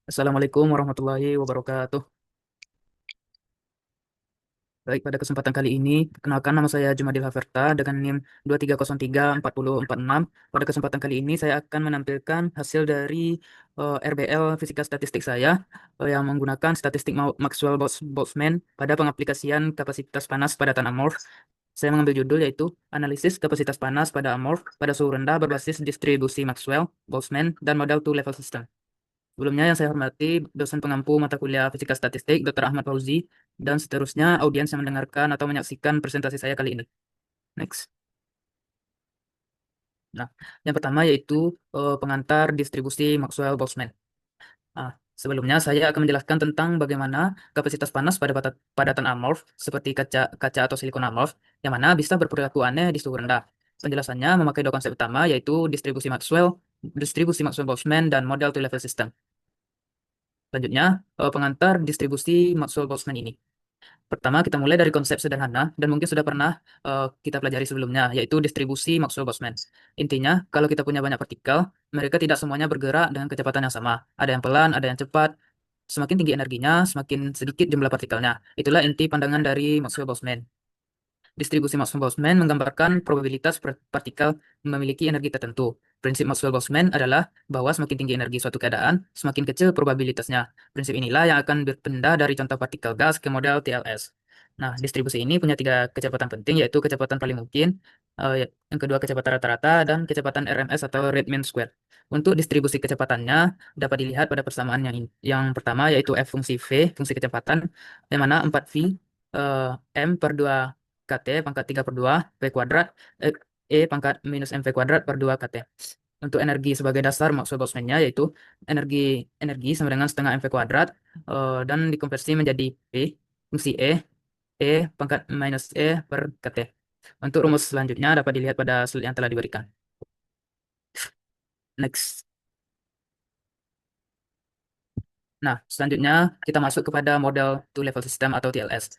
Assalamualaikum warahmatullahi wabarakatuh. Baik, pada kesempatan kali ini, perkenalkan nama saya Jumadil Haverta dengan NIM 230340446. Pada kesempatan kali ini, saya akan menampilkan hasil dari RBL Fisika Statistik saya yang menggunakan statistik Maxwell-Boltzmann pada pengaplikasian kapasitas panas pada tanah amorf. Saya mengambil judul yaitu Analisis Kapasitas Panas pada Amorf pada suhu rendah berbasis distribusi Maxwell-Boltzmann dan model two-level system. Sebelumnya yang saya hormati dosen pengampu mata kuliah Fisika Statistik Dr. Ahmad Fauzi dan seterusnya audiens yang mendengarkan atau menyaksikan presentasi saya kali ini. Next. Nah, yang pertama yaitu pengantar distribusi Maxwell-Boltzmann. Nah, sebelumnya saya akan menjelaskan tentang bagaimana kapasitas panas pada padatan amorf seperti kaca kaca atau silikon amorf yang mana bisa berperilaku aneh di suhu rendah. Penjelasannya memakai dua konsep utama yaitu distribusi Maxwell-Boltzmann dan model two-level system. Selanjutnya, pengantar distribusi Maxwell-Boltzmann ini. Pertama, kita mulai dari konsep sederhana dan mungkin sudah pernah kita pelajari sebelumnya, yaitu distribusi Maxwell-Boltzmann. Intinya, kalau kita punya banyak partikel, mereka tidak semuanya bergerak dengan kecepatan yang sama. Ada yang pelan, ada yang cepat. Semakin tinggi energinya, semakin sedikit jumlah partikelnya. Itulah inti pandangan dari Maxwell-Boltzmann. Distribusi Maxwell-Boltzmann menggambarkan probabilitas partikel memiliki energi tertentu. Prinsip Maxwell-Boltzmann adalah bahwa semakin tinggi energi suatu keadaan, semakin kecil probabilitasnya. Prinsip inilah yang akan berpindah dari contoh partikel gas ke model TLS. Nah, distribusi ini punya tiga kecepatan penting, yaitu kecepatan paling mungkin, yang kedua kecepatan rata-rata, dan kecepatan RMS atau rate mean square. Untuk distribusi kecepatannya dapat dilihat pada persamaan yang pertama, yaitu F fungsi V, fungsi kecepatan, yang mana 4V M per 2 KT pangkat 3 per 2 V kuadrat eh, E pangkat minus MV kuadrat per 2 KT. Untuk energi sebagai dasar Maxwell-Boltzmann-nya yaitu energi energi sama dengan setengah MV kuadrat dan dikonversi menjadi P fungsi E pangkat minus E per KT. Untuk rumus selanjutnya dapat dilihat pada slide yang telah diberikan. Next. Nah, selanjutnya kita masuk kepada model two-level system atau TLS.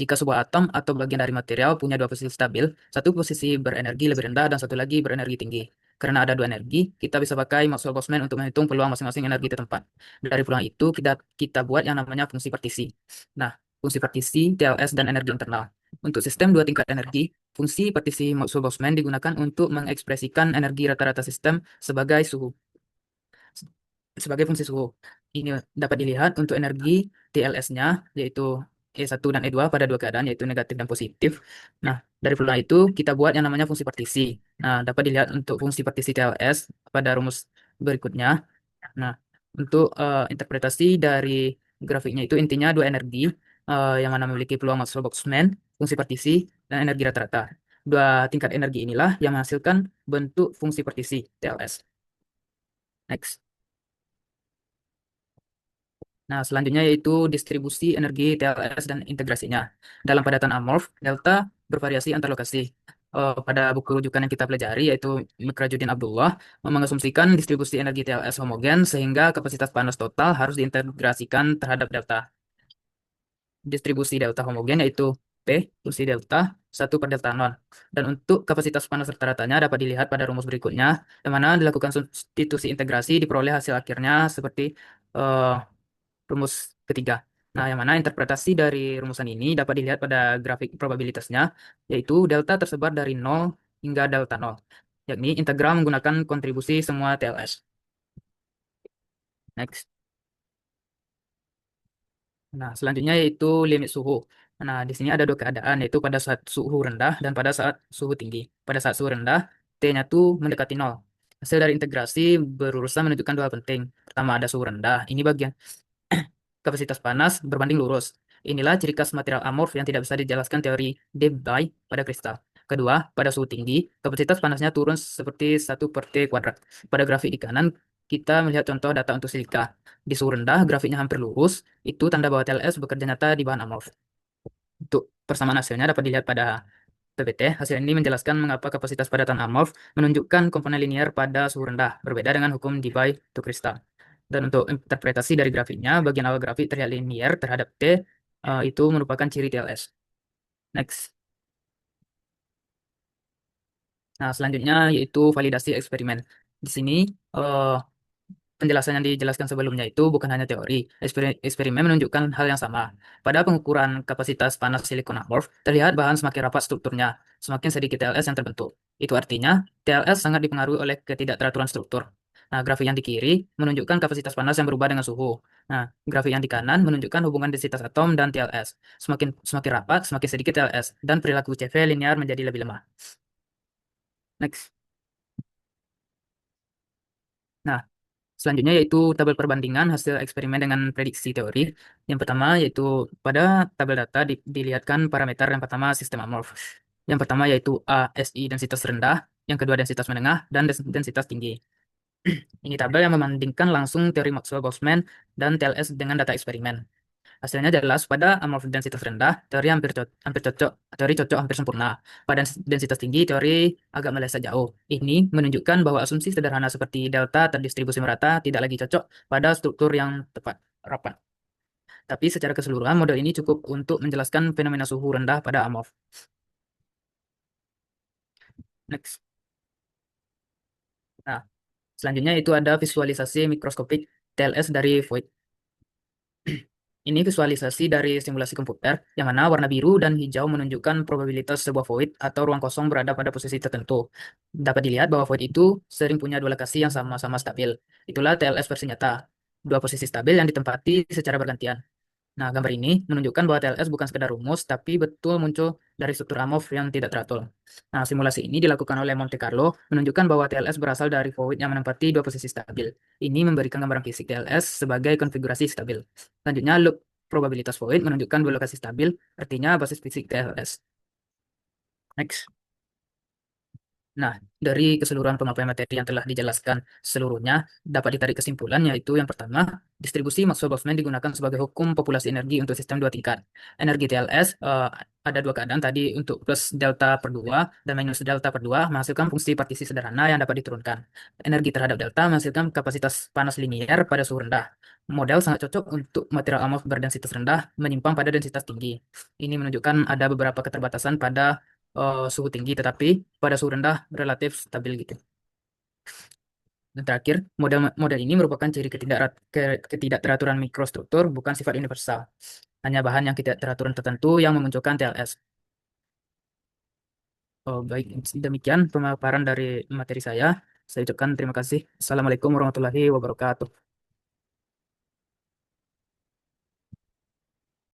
Jika sebuah atom atau bagian dari material punya dua posisi stabil, satu posisi berenergi lebih rendah dan satu lagi berenergi tinggi. Karena ada dua energi, kita bisa pakai Maxwell-Boltzmann untuk menghitung peluang masing-masing energi tertempat. Dari peluang itu, kita buat yang namanya fungsi partisi. Nah, fungsi partisi, TLS, dan energi internal. Untuk sistem dua tingkat energi, fungsi partisi Maxwell-Boltzmann digunakan untuk mengekspresikan energi rata-rata sistem sebagai suhu sebagai fungsi suhu. Ini dapat dilihat untuk energi TLS-nya, yaitu E1 dan E2 pada dua keadaan, yaitu negatif dan positif. Nah, dari formula itu kita buat yang namanya fungsi partisi. Nah, dapat dilihat untuk fungsi partisi TLS pada rumus berikutnya. Nah, untuk interpretasi dari grafiknya itu intinya dua energi yang mana memiliki peluang Maxwell-Boltzmann, fungsi partisi, dan energi rata-rata. Dua tingkat energi inilah yang menghasilkan bentuk fungsi partisi TLS. Next. Nah, selanjutnya yaitu distribusi energi TLS dan integrasinya. Dalam padatan amorf, delta bervariasi antar lokasi. Pada buku rujukan yang kita pelajari, yaitu Mikrajudin Abdullah, mengasumsikan distribusi energi TLS homogen sehingga kapasitas panas total harus diintegrasikan terhadap delta. Distribusi delta homogen yaitu P, fungsi delta, 1/delta 0. Dan untuk kapasitas panas rata-ratanya dapat dilihat pada rumus berikutnya, di mana dilakukan substitusi integrasi diperoleh hasil akhirnya seperti eh, rumus ketiga. Nah, yang mana interpretasi dari rumusan ini dapat dilihat pada grafik probabilitasnya, yaitu delta tersebar dari 0 hingga delta 0, yakni integral menggunakan kontribusi semua TLS. Next. Nah, selanjutnya yaitu limit suhu. Nah, di sini ada dua keadaan, yaitu pada saat suhu rendah dan pada saat suhu tinggi. Pada saat suhu rendah, T-nya tuh mendekati 0. Hasil dari integrasi berurusan menunjukkan dua hal penting. Pertama, ada suhu rendah. Ini bagian kapasitas panas berbanding lurus. Inilah ciri khas material amorf yang tidak bisa dijelaskan teori Debye pada kristal. Kedua, pada suhu tinggi, kapasitas panasnya turun seperti 1 per T kuadrat. Pada grafik di kanan, kita melihat contoh data untuk silika. Di suhu rendah, grafiknya hampir lurus, itu tanda bahwa TLS bekerja nyata di bahan amorf. Untuk persamaan hasilnya dapat dilihat pada PPT. Hasil ini menjelaskan mengapa kapasitas padatan amorf menunjukkan komponen linier pada suhu rendah, berbeda dengan hukum Debye untuk kristal. Dan untuk interpretasi dari grafiknya, bagian awal grafik terlihat linier terhadap T, itu merupakan ciri TLS. Next. Nah, selanjutnya yaitu validasi eksperimen. Di sini, eh, penjelasan yang dijelaskan sebelumnya itu bukan hanya teori. Eksperimen menunjukkan hal yang sama. Pada pengukuran kapasitas panas silikon amorf, terlihat bahan semakin rapat strukturnya, semakin sedikit TLS yang terbentuk. Itu artinya TLS sangat dipengaruhi oleh ketidakteraturan struktur. Nah, grafik yang di kiri menunjukkan kapasitas panas yang berubah dengan suhu. Nah, grafik yang di kanan menunjukkan hubungan densitas atom dan TLS. Semakin semakin rapat, semakin sedikit TLS, dan perilaku CV linear menjadi lebih lemah. Next. Nah, selanjutnya yaitu tabel perbandingan hasil eksperimen dengan prediksi teori. Yang pertama yaitu pada tabel data dilihatkan parameter yang pertama sistem amorf. Yang pertama yaitu A, SI densitas rendah, yang kedua densitas menengah, dan densitas tinggi. Ini tabel yang membandingkan langsung teori Maxwell-Boltzmann dan TLS dengan data eksperimen. Hasilnya jelas pada amorf densitas rendah, teori hampir cocok, teori cocok hampir sempurna. Pada densitas tinggi, teori agak meleset jauh. Ini menunjukkan bahwa asumsi sederhana seperti delta terdistribusi merata tidak lagi cocok pada struktur yang tepat, rapat. Tapi secara keseluruhan, model ini cukup untuk menjelaskan fenomena suhu rendah pada amorf. Next. Nah, selanjutnya itu ada visualisasi mikroskopik TLS dari void. Ini visualisasi dari simulasi komputer, yang mana warna biru dan hijau menunjukkan probabilitas sebuah void atau ruang kosong berada pada posisi tertentu. Dapat dilihat bahwa void itu sering punya dua lokasi yang sama-sama stabil. Itulah TLS versi nyata. Dua posisi stabil yang ditempati secara bergantian. Nah, gambar ini menunjukkan bahwa TLS bukan sekedar rumus, tapi betul muncul dari struktur Amorf yang tidak teratur. Nah, simulasi ini dilakukan oleh Monte Carlo, menunjukkan bahwa TLS berasal dari fluid yang menempati dua posisi stabil. Ini memberikan gambaran fisik TLS sebagai konfigurasi stabil. Selanjutnya, loop probabilitas fluid menunjukkan dua lokasi stabil, artinya basis fisik TLS. Next. Nah, dari keseluruhan pemaparan materi yang telah dijelaskan seluruhnya, dapat ditarik kesimpulan yaitu yang pertama, distribusi Maxwell-Boltzmann digunakan sebagai hukum populasi energi untuk sistem dua tingkat. Energi TLS ada dua keadaan tadi untuk plus delta per 2 dan minus delta per 2 menghasilkan fungsi partisi sederhana yang dapat diturunkan. Energi terhadap delta menghasilkan kapasitas panas linier pada suhu rendah. Model sangat cocok untuk material amorf berdensitas rendah menyimpang pada densitas tinggi. Ini menunjukkan ada beberapa keterbatasan pada suhu tinggi, tetapi pada suhu rendah relatif stabil gitu. Dan terakhir, model model ini merupakan ciri ketidakteraturan mikrostruktur, bukan sifat universal. Hanya bahan yang tidak teraturan tertentu yang memunculkan TLS. Oh, baik, demikian pemaparan dari materi saya. Saya ucapkan terima kasih. Assalamualaikum warahmatullahi wabarakatuh.